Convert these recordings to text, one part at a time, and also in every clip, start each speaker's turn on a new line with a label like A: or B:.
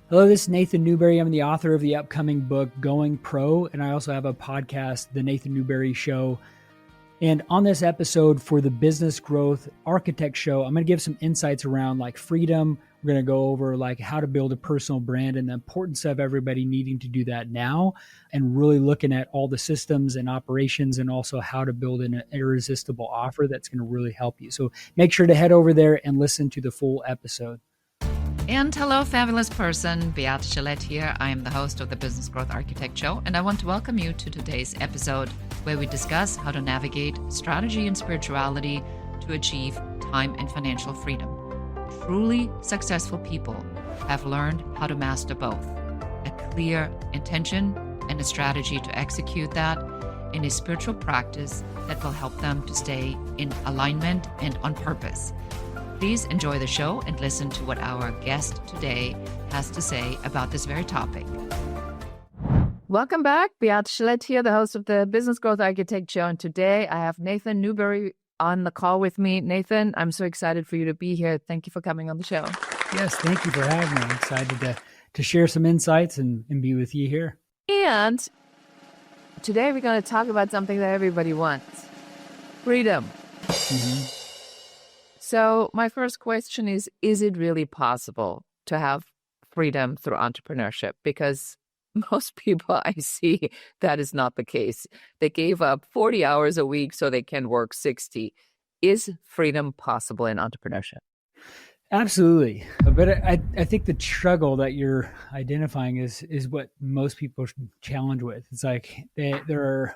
A: Hello, this is Nathan Newberry. I'm the author of the upcoming book, Going Pro, and I also have a podcast, The Nathan Newberry Show. And on this episode for the Business Growth Architect Show, I'm going to give some insights around like freedom. We're going to go over like how to build a personal brand and the importance of everybody needing to do that now, and really looking at all the systems and operations and also how to build an irresistible offer that's going to really help you. So make sure to head over there and listen to the full episode.
B: And hello, fabulous person. Beate Gillette here. I am the host of the Business Growth Architect Show, and I want to welcome you to today's episode where we discuss how to navigate strategy and spirituality to achieve time and financial freedom. Truly successful people have learned how to master both, a clear intention and a strategy to execute that in a spiritual practice that will help them to stay in alignment and on purpose. Please enjoy the show and listen to what our guest today has to say about this very topic.
C: Welcome back. Beate Gillette here, the host of the Business Growth Architect Show. And today I have Nathan Newberry on the call with me. Nathan, I'm so excited for you to be here. Thank you for coming on the show.
A: Yes, thank you for having me. I'm excited to share some insights and be with you here.
C: And today we're going to talk about something that everybody wants. Freedom.
A: Mm-hmm.
C: So my first question is it really possible to have freedom through entrepreneurship? Because most people I see, that is not the case. They gave up 40 hours a week so they can work 60. Is freedom possible in entrepreneurship?
A: Absolutely. But I think the struggle that you're identifying is what most people challenge with. It's like they're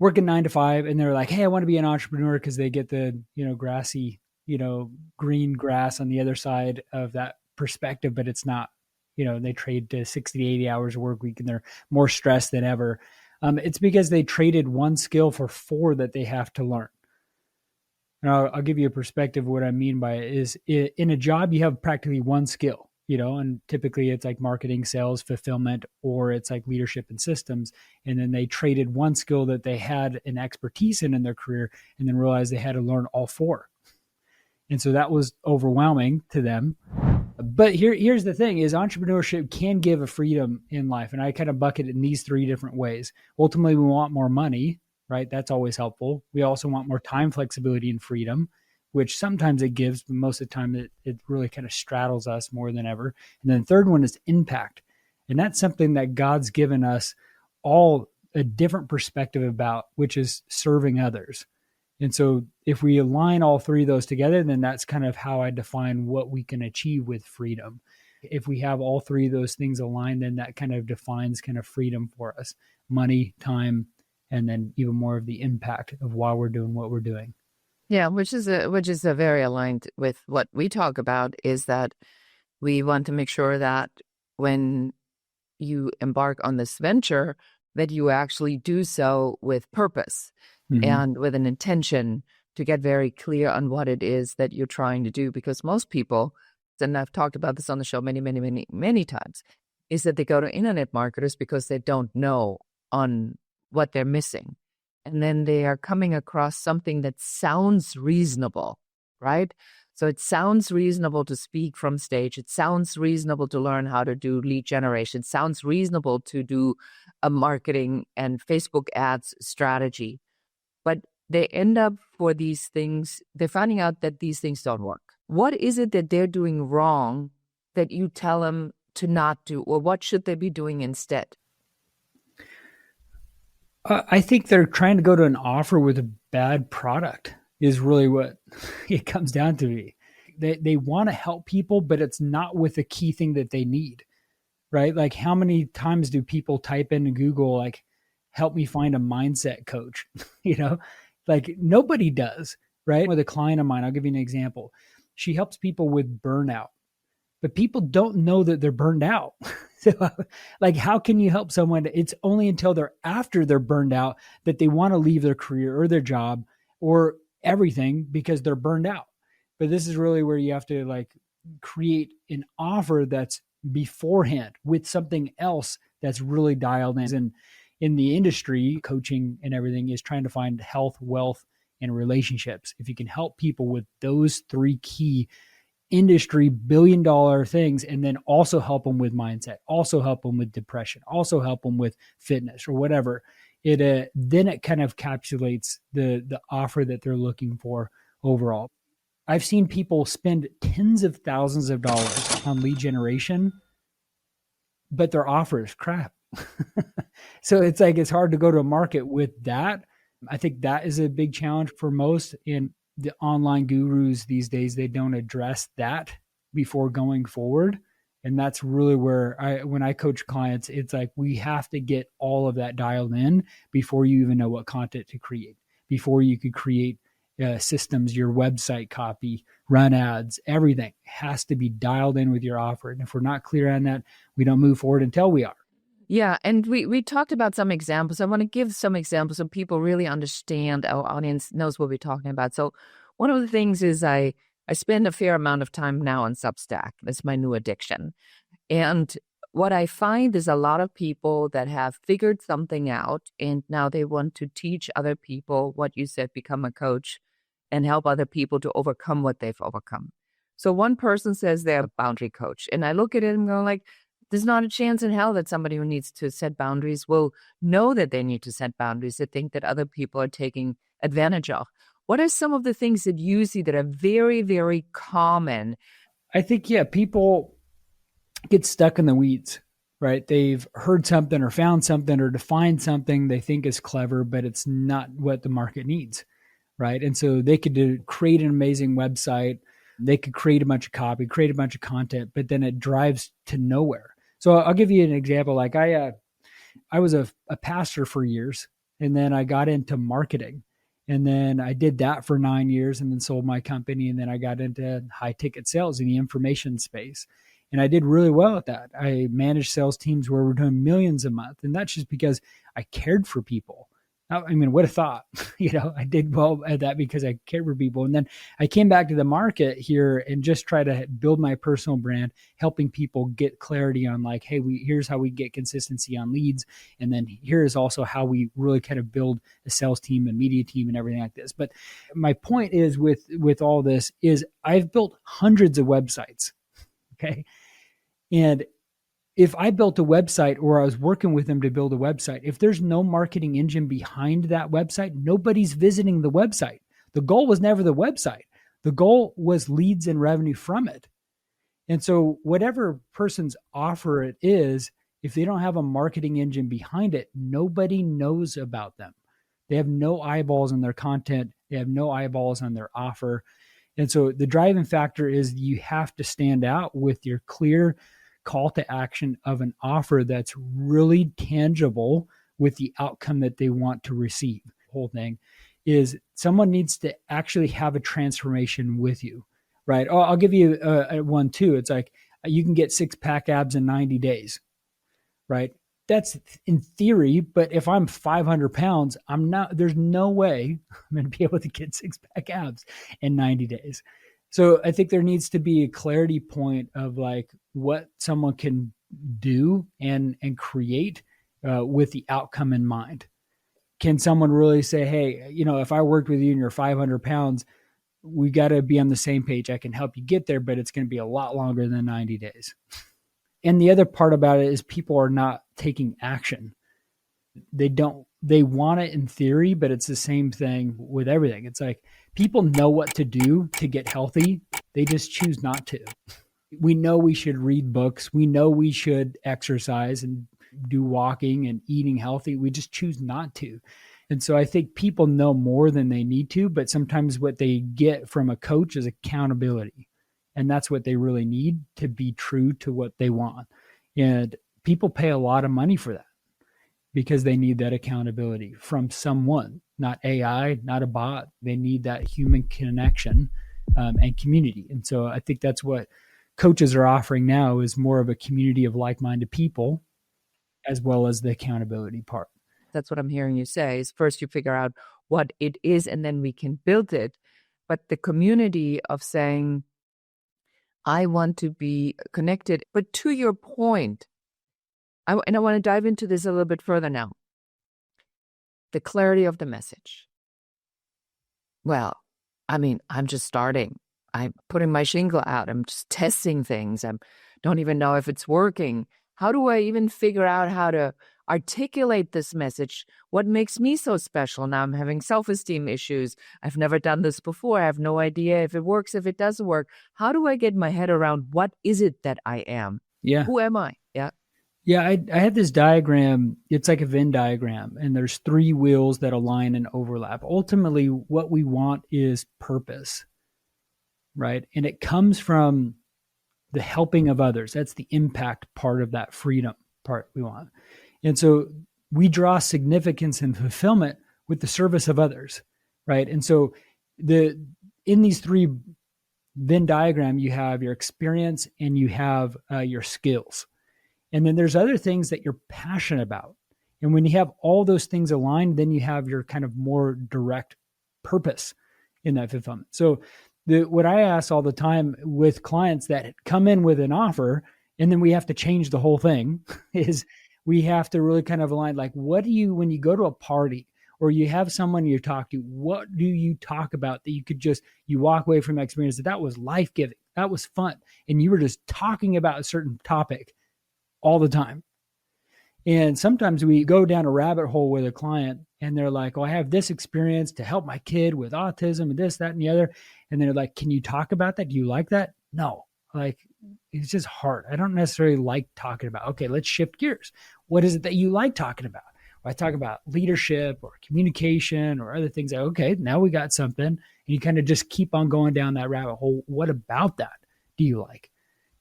A: working 9 to 5 and they're like, hey, I want to be an entrepreneur because they get the, grassy, green grass on the other side of that perspective, but it's not, they trade to 60 to 80 hours a work week and they're more stressed than ever. It's because they traded one skill for 4 that they have to learn. And I'll give you a perspective of what I mean by it is in a job, you have practically one skill, and typically it's like marketing, sales, fulfillment, or it's like leadership and systems. And then they traded one skill that they had an expertise in their career and then realized they had to learn all 4. And so that was overwhelming to them. But here's the thing is entrepreneurship can give a freedom in life. And I kind of bucket it in these 3 different ways. Ultimately, we want more money, right? That's always helpful. We also want more time flexibility and freedom, which sometimes it gives, but most of the time it really kind of straddles us more than ever. And then the third one is impact. And that's something that God's given us all a different perspective about, which is serving others. And so if we align all 3 of those together, then that's kind of how I define what we can achieve with freedom. If we have all 3 of those things aligned, then that kind of defines kind of freedom for us: money, time, and then even more of the impact of why we're doing what we're doing.
C: Yeah, which is a very aligned with what we talk about, is that we want to make sure that when you embark on this venture, that you actually do so with purpose. Mm-hmm. And with an intention to get very clear on what it is that you're trying to do. Because most people, and I've talked about this on the show many, many, many, many times, is that they go to internet marketers because they don't know on what they're missing. And then they are coming across something that sounds reasonable, right? So it sounds reasonable to speak from stage. It sounds reasonable to learn how to do lead generation. It sounds reasonable to do a marketing and Facebook ads strategy. But they end up for these things, they're finding out that these things don't work. What is it that they're doing wrong that you tell them to not do, or what should they be doing instead?
A: I think they're trying to go to an offer with a bad product is really what it comes down to me. They want to help people, but it's not with the key thing that they need, right? Like how many times do people type into Google, like, help me find a mindset coach, like nobody does, right? With a client of mine, I'll give you an example. She helps people with burnout, but people don't know that they're burned out. So like, how can you help someone? It's only until they're after they're burned out that they want to leave their career or their job or everything because they're burned out. But this is really where you have to like create an offer that's beforehand with something else that's really dialed in. And in the industry, coaching and everything is trying to find health, wealth, and relationships. If you can help people with those 3 key industry billion-dollar things, and then also help them with mindset, also help them with depression, also help them with fitness or whatever. It then it kind of encapsulates the offer that they're looking for overall. I've seen people spend tens of thousands of dollars on lead generation, but their offer is crap. So it's like it's hard to go to a market with that. I think that is a big challenge for most. And the online gurus these days, they don't address that before going forward. And that's really where when I coach clients, it's like we have to get all of that dialed in before you even know what content to create, before you could create systems, your website copy, run ads, everything has to be dialed in with your offer. And if we're not clear on that, we don't move forward until we are.
C: Yeah, and we talked about some examples. I want to give some examples so people really understand, our audience knows what we're talking about. So one of the things is I spend a fair amount of time now on Substack. That's my new addiction. And what I find is a lot of people that have figured something out and now they want to teach other people what you said, become a coach and help other people to overcome what they've overcome. So one person says they're a boundary coach. And I look at it and go like, there's not a chance in hell that somebody who needs to set boundaries will know that they need to set boundaries. They think that other people are taking advantage of. What are some of the things that you see that are very, very common?
A: I think, people get stuck in the weeds, right? They've heard something or found something or defined something they think is clever, but it's not what the market needs, right? And so they could create an amazing website. They could create a bunch of copy, create a bunch of content, but then it drives to nowhere. So I'll give you an example. Like I was a pastor for years, and then I got into marketing, and then I did that for 9 years, and then sold my company, and then I got into high ticket sales in the information space, and I did really well at that. I managed sales teams where we're doing millions a month, and that's just because I cared for people. I mean, what a thought, I did well at that because I cared for people. And then I came back to the market here and just try to build my personal brand, helping people get clarity on like, hey, here's how we get consistency on leads. And then here's also how we really kind of build a sales team and media team and everything like this. But my point is with all this is I've built hundreds of websites. Okay. And if I built a website or I was working with them to build a website, if there's no marketing engine behind that website, nobody's visiting the website. The goal was never the website. The goal was leads and revenue from it. And so whatever person's offer it is, if they don't have a marketing engine behind it, nobody knows about them. They have no eyeballs on their content. They have no eyeballs on their offer. And so the driving factor is you have to stand out with your clear call to action of an offer that's really tangible with the outcome that they want to receive. The whole thing is someone needs to actually have a transformation with you, right? I'll give you one too. It's like you can get 6-pack abs in 90 days, right? That's in theory, but if I'm 500 pounds, there's no way I'm going to be able to get 6-pack abs in 90 days. So I think there needs to be a clarity point of like what someone can do and create with the outcome in mind. Can someone really say, hey, if I worked with you and you're 500 pounds, we got to be on the same page. I can help you get there, but it's going to be a lot longer than 90 days. And the other part about it is people are not taking action. They want it in theory, but it's the same thing with everything. It's like people know what to do to get healthy. They just choose not to. We know we should read books. We know we should exercise and do walking and eating healthy. We just choose not to. And so I think people know more than they need to, but sometimes what they get from a coach is accountability. And that's what they really need to be true to what they want. And people pay a lot of money for that because they need that accountability from someone, not AI, not a bot. They need that human connection and community. And so I think that's what coaches are offering now is more of a community of like-minded people as well as the accountability part.
C: That's what I'm hearing you say is first you figure out what it is and then we can build it. But the community of saying, I want to be connected. But to your point, I want to dive into this a little bit further now. The clarity of the message. Well, I mean, I'm just starting. I'm putting my shingle out. I'm just testing things. I don't even know if it's working. How do I even figure out how to articulate this message? What makes me so special? Now I'm having self-esteem issues. I've never done this before. I have no idea if it works, if it doesn't work. How do I get my head around what is it that I am?
A: Yeah.
C: Who am I? Yeah.
A: Yeah, I have this diagram. It's like a Venn diagram, and there's 3 wheels that align and overlap. Ultimately, what we want is purpose, right? And it comes from the helping of others. That's the impact part of that freedom part we want. And so we draw significance and fulfillment with the service of others, right? And so in these 3 Venn diagram, you have your experience and you have your skills. And then there's other things that you're passionate about. And when you have all those things aligned, then you have your kind of more direct purpose in that fulfillment. So what I ask all the time with clients that come in with an offer, and then we have to change the whole thing, is we have to really kind of align, like, what do you, when you go to a party or you have someone you talk to, what do you talk about that you could just, you walk away from that experience that was life-giving, that was fun, and you were just talking about a certain topic all the time. And sometimes we go down a rabbit hole with a client and they're like, oh, I have this experience to help my kid with autism and this, that, and the other. And they're like, can you talk about that? Do you like that? No, like, it's just hard. I don't necessarily like talking about, okay, let's shift gears. What is it that you like talking about? Well, I talk about leadership or communication or other things. Like, okay, now we got something. And you kind of just keep on going down that rabbit hole. What about that do you like?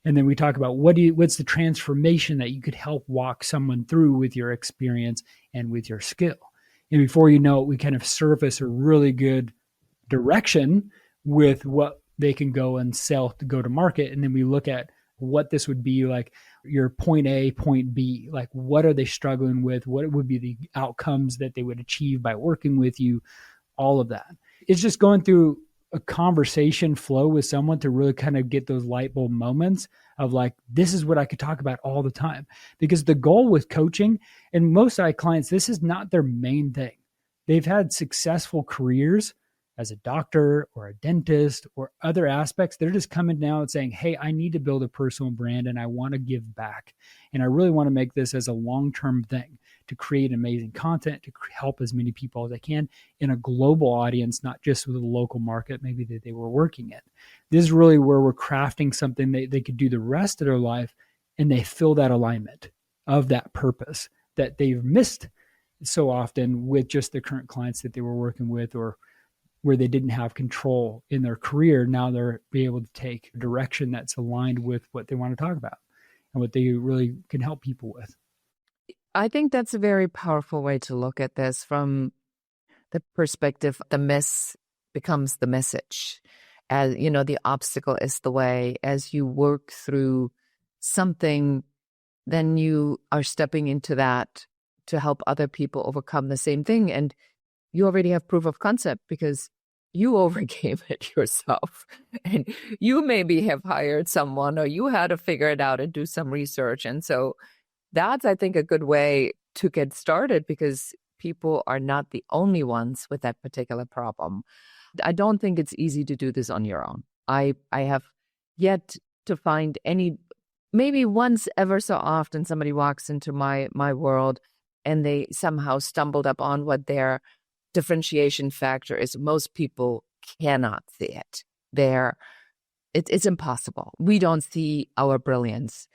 A: And then we talk about what's the transformation that you could help walk someone through with your experience and with your skill. And before you know it, we kind of surface a really good direction with what they can go and sell to go to market. And then we look at what this would be like, your point A, point B, like what are they struggling with? What would be the outcomes that they would achieve by working with you? All of that. It's just going through a conversation flow with someone to really kind of get those light bulb moments of like, this is what I could talk about all the time. Because the goal with coaching, and most of my clients, this is not their main thing. They've had successful careers as a doctor or a dentist or other aspects. They're just coming down and saying, hey, I need to build a personal brand and I want to give back. And I really want to make this as a long-term thing to create amazing content, to help as many people as I can in a global audience, not just with a local market maybe that they were working in. This is really where we're crafting something they could do the rest of their life, and they feel that alignment of that purpose that they've missed so often with just the current clients that they were working with, or where they didn't have control in their career. Now they're be able to take a direction that's aligned with what they want to talk about and what they really can help people with.
C: I think that's a very powerful way to look at this from the perspective, the mess becomes the message. As you know, the obstacle is the way. As you work through something, then you are stepping into that to help other people overcome the same thing. And you already have proof of concept because you overcame it yourself. And you maybe have hired someone, or you had to figure it out and do some research. And so that's, I think, a good way to get started, because people are not the only ones with that particular problem. I don't think it's easy to do this on your own. I have yet to find any, maybe once ever so often somebody walks into my world and they somehow stumbled upon what their differentiation factor is. Most people cannot see it. It's impossible. We don't see our brilliance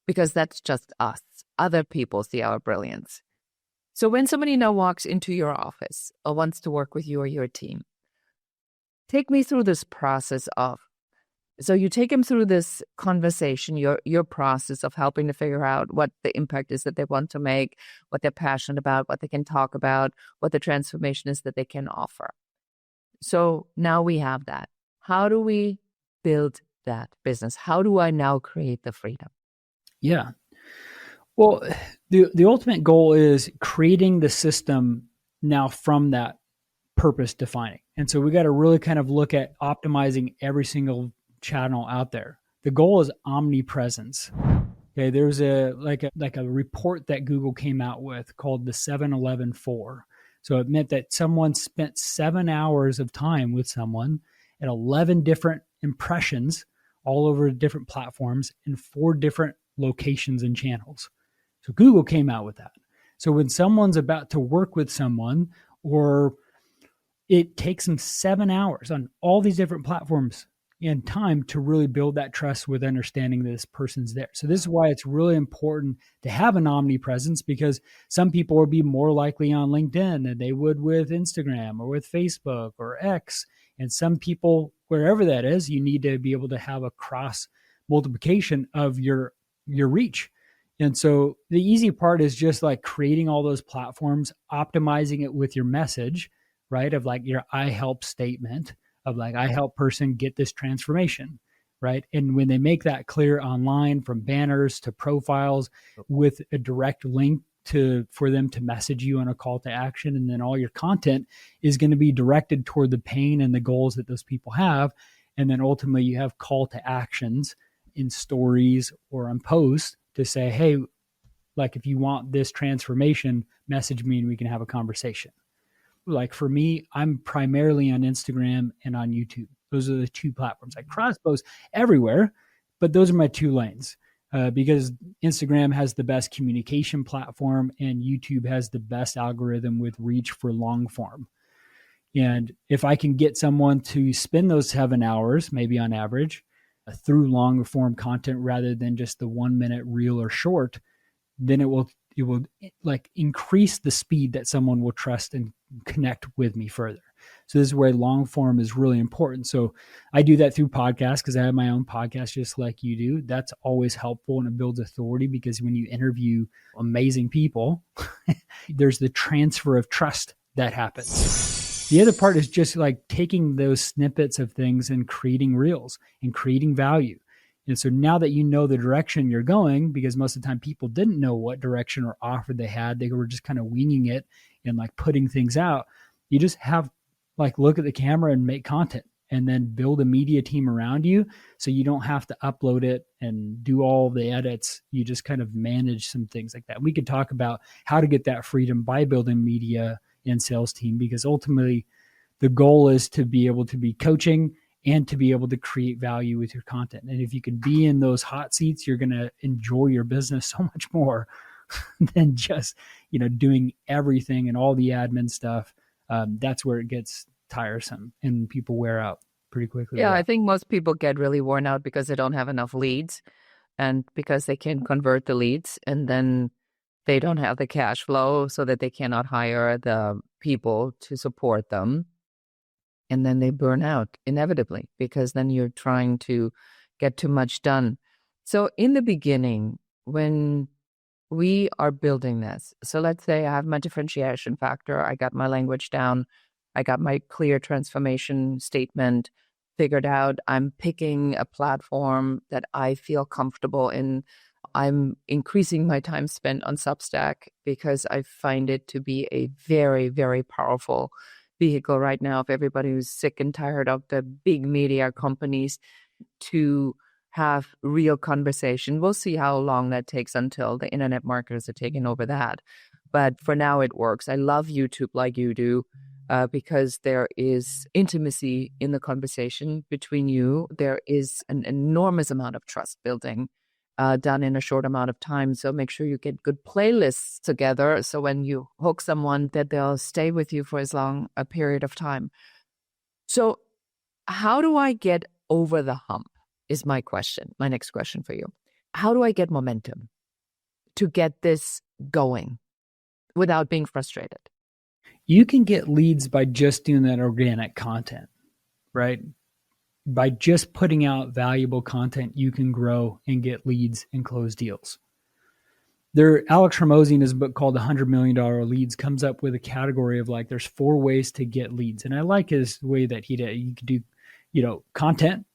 C: because that's just us. Other people see our brilliance. So when somebody now walks into your office or wants to work with you or your team, take me through this process of, so you take them through this conversation, your process of helping to figure out what the impact is that they want to make, what they're passionate about, what they can talk about, what the transformation is that they can offer. So now we have that. How do we build that business? How do I now create the freedom?
A: Yeah. Well, the ultimate goal is creating the system now from that purpose defining. And so we got to really kind of look at optimizing every single channel out there. The goal is omnipresence. Okay, there's a report that Google came out with called the 7-11-4. So it meant that someone spent 7 hours of time with someone at 11 different impressions all over different platforms in 4 different locations and channels. So Google came out with that. So when someone's about to work with someone, or it takes them 7 hours on all these different platforms and time to really build that trust with understanding this person's there. So this is why it's really important to have an omnipresence, because some people will be more likely on LinkedIn than they would with Instagram or with Facebook or X. And some people, wherever that is, you need to be able to have a cross multiplication of your reach. And so the easy part is just like creating all those platforms, optimizing it with your message, right? Of like your I help statement of like, I help person get this transformation, right? And when they make that clear online, from banners to profiles with a direct link for them to message you on a call to action, and then all your content is going to be directed toward the pain and the goals that those people have. And then ultimately you have call to actions in stories or on posts to say, hey, like if you want this transformation, message me and we can have a conversation. Like for me, I'm primarily on Instagram and on YouTube. Those are the 2 platforms. I cross post everywhere, but those are my 2 lanes, because Instagram has the best communication platform and YouTube has the best algorithm with reach for long form. And if I can get someone to spend those 7 hours, maybe on average, through long form content rather than just the 1-minute reel or short, then it will like increase the speed that someone will trust and connect with me further. So this is where long form is really important. So I do that through podcasts, because I have my own podcast just like you do. That's always helpful, and it builds authority, because when you interview amazing people, there's the transfer of trust that happens. The other part is just like taking those snippets of things and creating reels and creating value. And so now that you know the direction you're going, because most of the time people didn't know what direction or offer they had, they were just kind of winging it and like putting things out. You just have like look at the camera and make content, and then build a media team around you, so you don't have to upload it and do all the edits. You just kind of manage some things like that. We could talk about how to get that freedom by building media and sales team, because ultimately the goal is to be able to be coaching and to be able to create value with your content. And if you can be in those hot seats, you're going to enjoy your business so much more than just, doing everything and all the admin stuff. That's where it gets tiresome and people wear out pretty quickly.
C: Yeah, I think most people get really worn out because they don't have enough leads, and because they can't convert the leads, and then they don't have the cash flow so that they cannot hire the people to support them. And then they burn out inevitably, because then you're trying to get too much done. So in the beginning, when we are building this, so let's say I have my differentiation factor, I got my language down, I got my clear transformation statement figured out, I'm picking a platform that I feel comfortable in, I'm increasing my time spent on Substack, because I find it to be a very, very powerful vehicle right now of everybody who's sick and tired of the big media companies to have real conversation. We'll see how long that takes until the internet marketers are taking over that. But for now, it works. I love YouTube like you do, because there is intimacy in the conversation between you. There is an enormous amount of trust building done in a short amount of time. So make sure you get good playlists together, so when you hook someone, that they'll stay with you for as long a period of time. So how do I get over the hump is my question, my next question for you. How do I get momentum to get this going without being frustrated?
A: You can get leads by just doing that organic content, right? By just putting out valuable content, you can grow and get leads and close deals. Alex Hormozi, in his book called $100 Million Leads, comes up with a category of like, there's 4 ways to get leads. And I like his way that he did. You could do, content,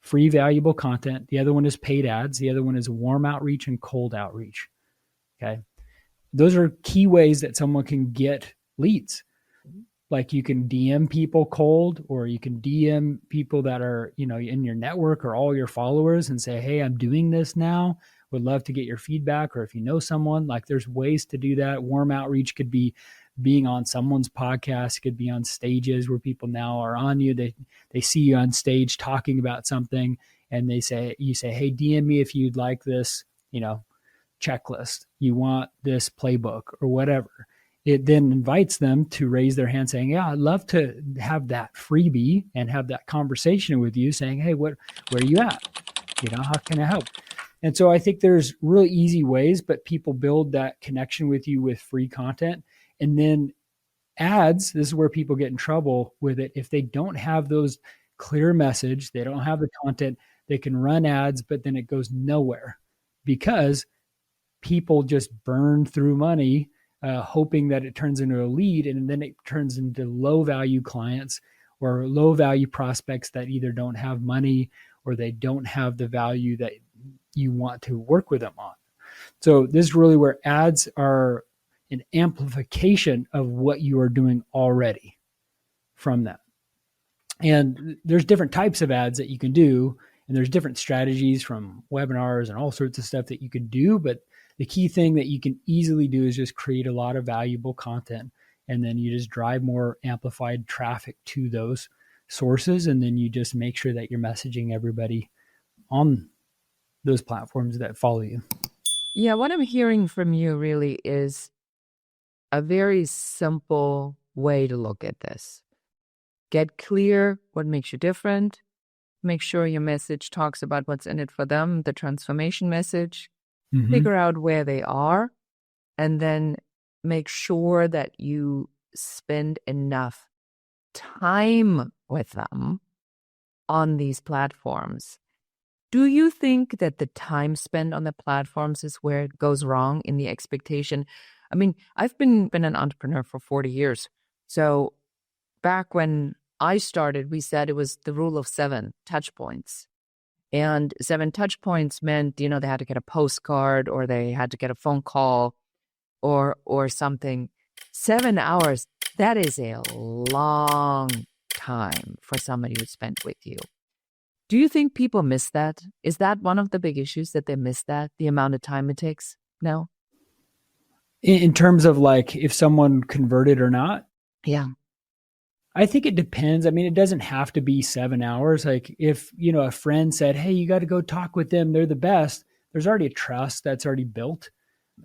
A: free, valuable content. The other one is paid ads. The other one is warm outreach and cold outreach. Okay. Those are key ways that someone can get leads. Like you can DM people cold, or you can DM people that are, in your network or all your followers and say, hey, I'm doing this now. Would love to get your feedback. Or if you know someone, like there's ways to do that. Warm outreach could be being on someone's podcast. It could be on stages where people now are on you. They see you on stage talking about something, and you say, hey, DM me if you'd like this, checklist. You want this playbook or whatever. It then invites them to raise their hand saying, yeah, I'd love to have that freebie and have that conversation with you saying, hey, where are you at? How can I help? And so I think there's really easy ways, but people build that connection with you with free content. And then ads, this is where people get in trouble with it. If they don't have those clear message, they don't have the content, they can run ads, but then it goes nowhere because people just burn through money hoping that it turns into a lead, and then it turns into low value clients or low value prospects that either don't have money or they don't have the value that you want to work with them on. So this is really where ads are an amplification of what you are doing already from that. And there's different types of ads that you can do, and there's different strategies from webinars and all sorts of stuff that you can do. But the key thing that you can easily do is just create a lot of valuable content, and then you just drive more amplified traffic to those sources. And then you just make sure that you're messaging everybody on those platforms that follow you.
C: Yeah, what I'm hearing from you really is a very simple way to look at this. Get clear what makes you different. Make sure your message talks about what's in it for them, the transformation message. Figure out where they are, and then make sure that you spend enough time with them on these platforms. Do you think that the time spent on the platforms is where it goes wrong in the expectation? I mean, I've been an entrepreneur for 40 years. So back when I started, we said it was the rule of 7 touch points. And 7 touch points meant, they had to get a postcard or they had to get a phone call or something. 7 hours, that is a long time for somebody to spend with you. Do you think people miss that? Is that one of the big issues, that they miss that, the amount of time it takes now?
A: In terms of like if someone converted or not?
C: Yeah.
A: I think it depends. I mean, it doesn't have to be 7 hours. Like if, a friend said, hey, you got to go talk with them, they're the best. There's already a trust that's already built.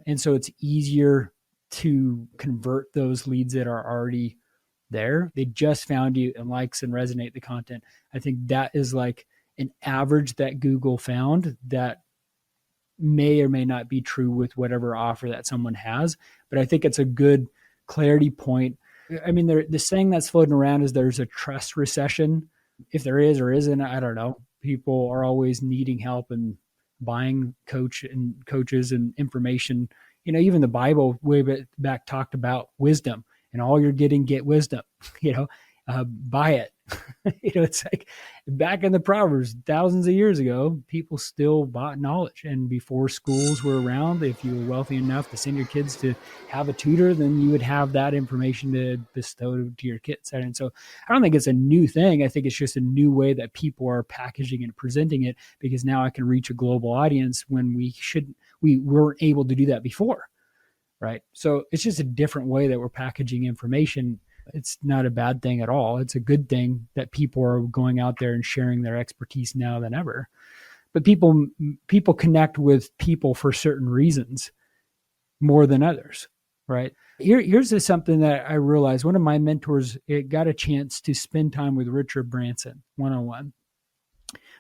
A: And so it's easier to convert those leads that are already there. They just found you and likes and resonate the content. I think that is like an average that Google found that may or may not be true with whatever offer that someone has. But I think it's a good clarity point. I mean, the saying that's floating around is there's a trust recession. If there is or isn't, I don't know. People are always needing help and buying coaches and information. Even the Bible way back talked about wisdom, and all you're getting, get wisdom. Buy it. It's like back in the Proverbs, thousands of years ago, people still bought knowledge. And before schools were around, if you were wealthy enough to send your kids to have a tutor, then you would have that information to bestow to your kids. And so I don't think it's a new thing. I think it's just a new way that people are packaging and presenting it, because now I can reach a global audience when we weren't able to do that before. Right. So it's just a different way that we're packaging information. It's not a bad thing at all. It's a good thing that people are going out there and sharing their expertise now than ever. But people connect with people for certain reasons more than others, right? Here's something that I realized. One of my mentors got a chance to spend time with Richard Branson one-on-one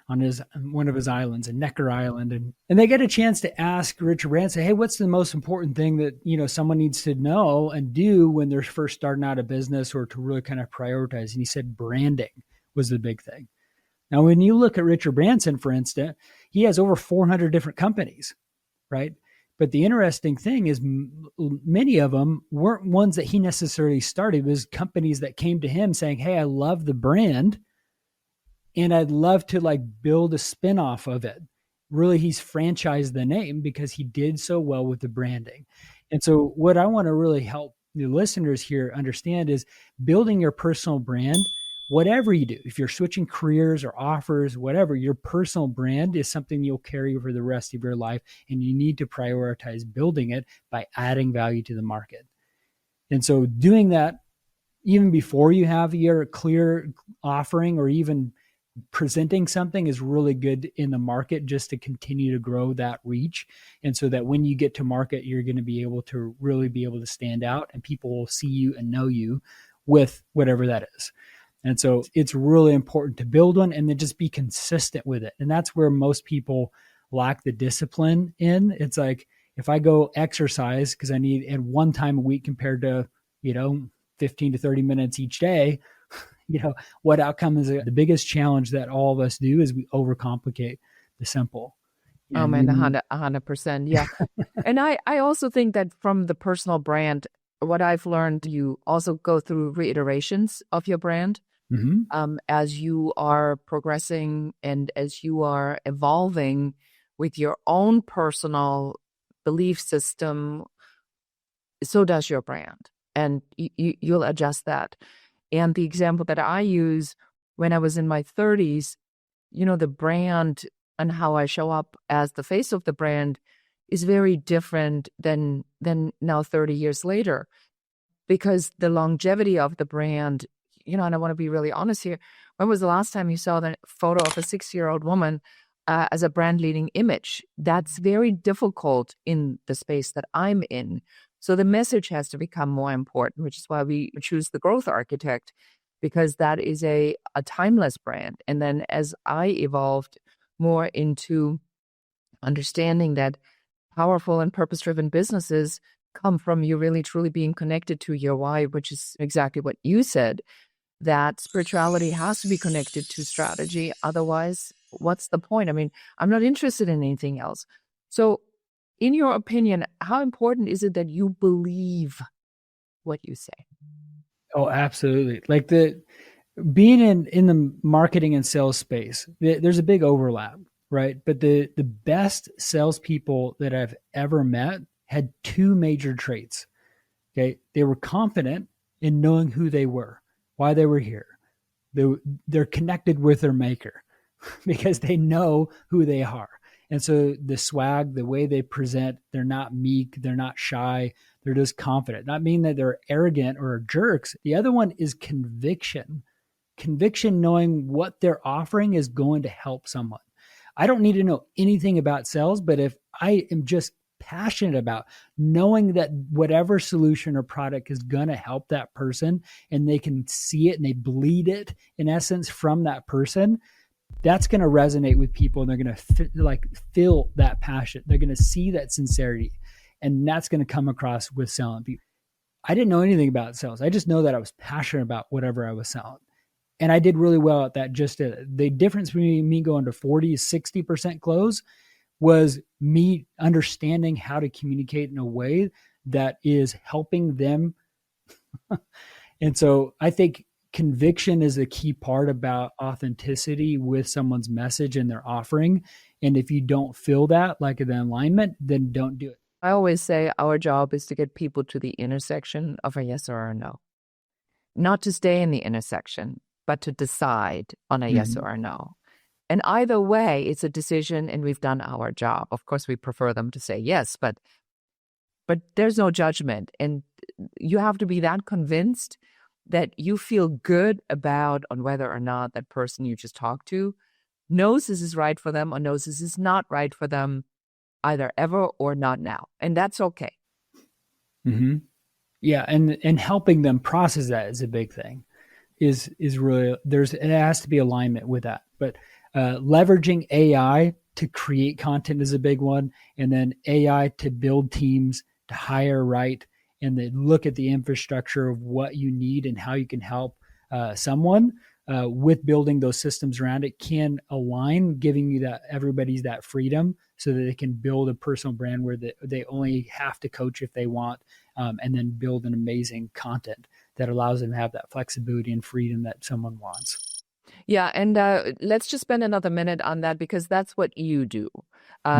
A: on one of his islands, in Necker Island. And they get a chance to ask Richard Branson, hey, what's the most important thing that, someone needs to know and do when they're first starting out a business, or to really kind of prioritize? And he said branding was the big thing. Now, when you look at Richard Branson, for instance, he has over 400 different companies, right? But the interesting thing is many of them weren't ones that he necessarily started. It was companies that came to him saying, hey, I love the brand, and I'd love to build a spinoff of it. Really, he's franchised the name because he did so well with the branding. And so what I want to really help the listeners here understand is building your personal brand, whatever you do. If you're switching careers or offers, whatever, your personal brand is something you'll carry for the rest of your life. And you need to prioritize building it by adding value to the market. And so doing that even before you have your clear offering or even presenting something is really good in the market, just to continue to grow that reach. And so that when you get to market, you're going to be able to really be able to stand out, and people will see you and know you with whatever that is. And so it's really important to build one and then just be consistent with it. And that's where most people lack the discipline in. It's like, if I go exercise because I need at one time a week compared to, 15 to 30 minutes each day, what outcome is it? The biggest challenge that all of us do is we overcomplicate the simple.
C: Oh man, 100%. Yeah. And I also think that from the personal brand, what I've learned, you also go through reiterations of your brand. As you are progressing and as you are evolving with your own personal belief system, so does your brand. And you'll adjust that. And the example that I use, when I was in my 30s, the brand and how I show up as the face of the brand is very different than now 30 years later, because the longevity of the brand, and I want to be really honest here. When was the last time you saw the photo of a 6-year-old woman as a brand leading image? That's very difficult in the space that I'm in. So the message has to become more important, which is why we choose the growth architect, because that is a timeless brand. And then as I evolved more into understanding that powerful and purpose-driven businesses come from you really truly being connected to your why, which is exactly what you said, that spirituality has to be connected to strategy. Otherwise, what's the point? I mean, I'm not interested in anything else. So in your opinion, how important is it that you believe what you say?
A: Oh, absolutely. Like being in the marketing and sales space, there's a big overlap, right? But the best salespeople that I've ever met had two major traits. Okay. They were confident in knowing who they were, why they were here. They're connected with their maker because they know who they are. And so the swag, the way they present, they're not meek, they're not shy, they're just confident. Not mean that they're arrogant or jerks. The other one is conviction. Conviction, knowing what they're offering is going to help someone. I don't need to know anything about sales, but if I am just passionate about knowing that whatever solution or product is going to help that person, and they can see it and they bleed it in essence from that person, that's going to resonate with people, and they're going to feel that passion. They're going to see that sincerity, and that's going to come across with selling people. I didn't know anything about sales. I just know that I was passionate about whatever I was selling. And I did really well at that. Just the difference between me going to 40, 60% close was me understanding how to communicate in a way that is helping them. And so I think conviction is a key part about authenticity with someone's message and their offering. And if you don't feel that, like the alignment, then don't do it.
C: I always say our job is to get people to the intersection of a yes or a no. Not to stay in the intersection, but to decide on a yes or a no. And either way, it's a decision, and we've done our job. Of course, we prefer them to say yes, but there's no judgment. And you have to be that convinced that you feel good about on whether or not that person you just talked to knows this is right for them or knows this is not right for them, either ever or not now. And that's okay.
A: Mm-hmm. Yeah. And helping them process that is a big thing. Is really, it has to be alignment with that. But leveraging AI to create content is a big one. And then AI to build teams, to hire right, and then look at the infrastructure of what you need and how you can help someone with building those systems around it can align, giving you everybody's that freedom so that they can build a personal brand where they only have to coach if they want, and then build an amazing content that allows them to have that flexibility and freedom that someone wants.
C: Yeah. And let's just spend another minute on that, because that's what you do.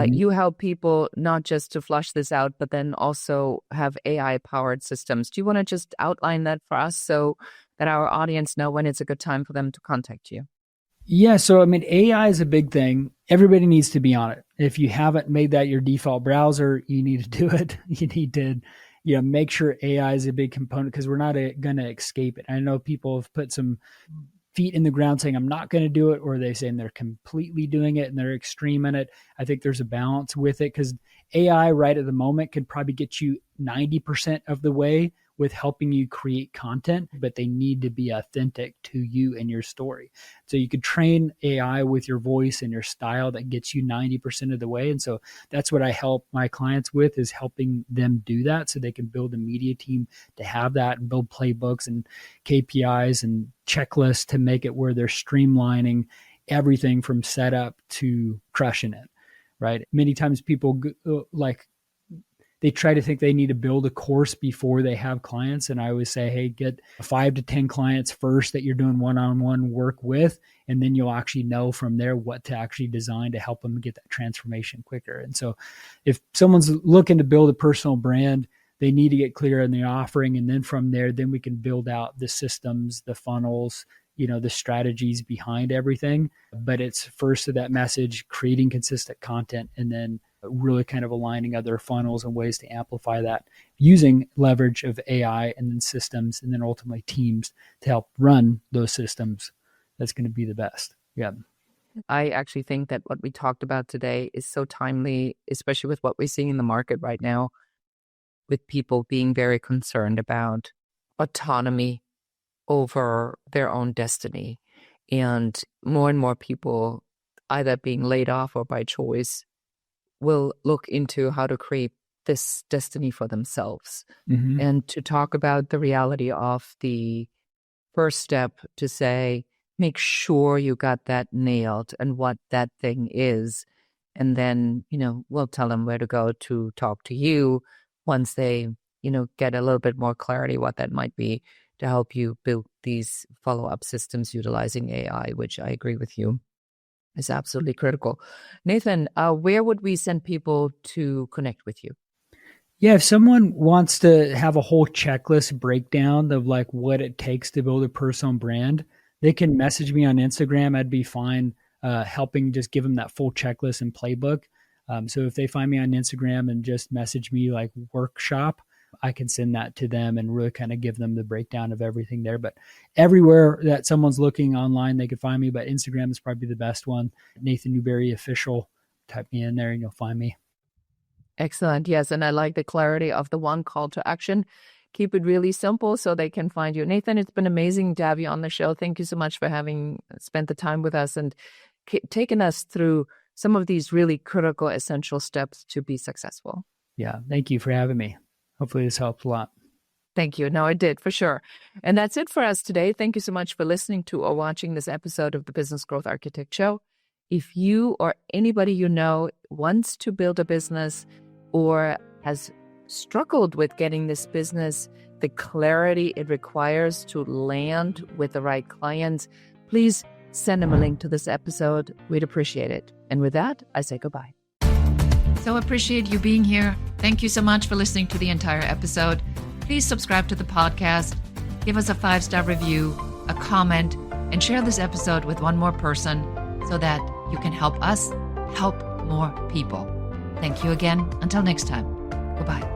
C: You help people not just to flush this out, but then also have AI-powered systems. Do you want to just outline that for us so that our audience know when it's a good time for them to contact you?
A: Yeah. So, I mean, AI is a big thing. Everybody needs to be on it. If you haven't made that your default browser, you need to do it. You need to, make sure AI is a big component because we're not going to escape it. I know people have put some feet in the ground saying, I'm not going to do it, or they saying they're completely doing it and they're extreme in it. I think there's a balance with it because AI right at the moment could probably get you 90% of the way with helping you create content, but they need to be authentic to you and your story. So you could train AI with your voice and your style that gets you 90% of the way. And so that's what I help my clients with, is helping them do that so they can build a media team to have that and build playbooks and KPIs and checklists to make it where they're streamlining everything from setup to crushing it, right? Many times people they try to think they need to build a course before they have clients. And I always say, hey, get 5 to 10 clients first that you're doing one-on-one work with. And then you'll actually know from there what to actually design to help them get that transformation quicker. And so if someone's looking to build a personal brand, they need to get clear on the offering. And then from there, then we can build out the systems, the funnels, the strategies behind everything. But it's first to that message, creating consistent content, and then really kind of aligning other funnels and ways to amplify that using leverage of AI and then systems and then ultimately teams to help run those systems. That's going to be the best. Yeah.
C: I actually think that what we talked about today is so timely, especially with what we're seeing in the market right now, with people being very concerned about autonomy over their own destiny. And more people, either being laid off or by choice, will look into how to create this destiny for themselves.
A: Mm-hmm.
C: And to talk about the reality of the first step to say, make sure you got that nailed and what that thing is. And then, we'll tell them where to go to talk to you once they, get a little bit more clarity what that might be to help you build these follow-up systems utilizing AI, which I agree with you is absolutely critical. Nathan, where would we send people to connect with you?
A: Yeah, if someone wants to have a whole checklist breakdown of like what it takes to build a personal brand, they can message me on Instagram. I'd be fine helping just give them that full checklist and playbook. So if they find me on Instagram and just message me like workshop, I can send that to them and really kind of give them the breakdown of everything there. But everywhere that someone's looking online, they can find me. But Instagram is probably the best one. Nathan Newberry Official. Type me in there and you'll find me.
C: Excellent. Yes. And I like the clarity of the one call to action. Keep it really simple so they can find you. Nathan, it's been amazing to have you on the show. Thank you so much for having spent the time with us and taken us through some of these really critical, essential steps to be successful.
A: Yeah. Thank you for having me. Hopefully this helped a lot.
C: Thank you. No, it did for sure. And that's it for us today. Thank you so much for listening to or watching this episode of the Business Growth Architect Show. If you or anybody you know wants to build a business or has struggled with getting this business the clarity it requires to land with the right clients, please send them a link to this episode. We'd appreciate it. And with that, I say goodbye.
B: So appreciate you being here. Thank you so much for listening to the entire episode. Please subscribe to the podcast, give us a 5-star review, a comment, and share this episode with one more person so that you can help us help more people. Thank you again. Until next time. Goodbye.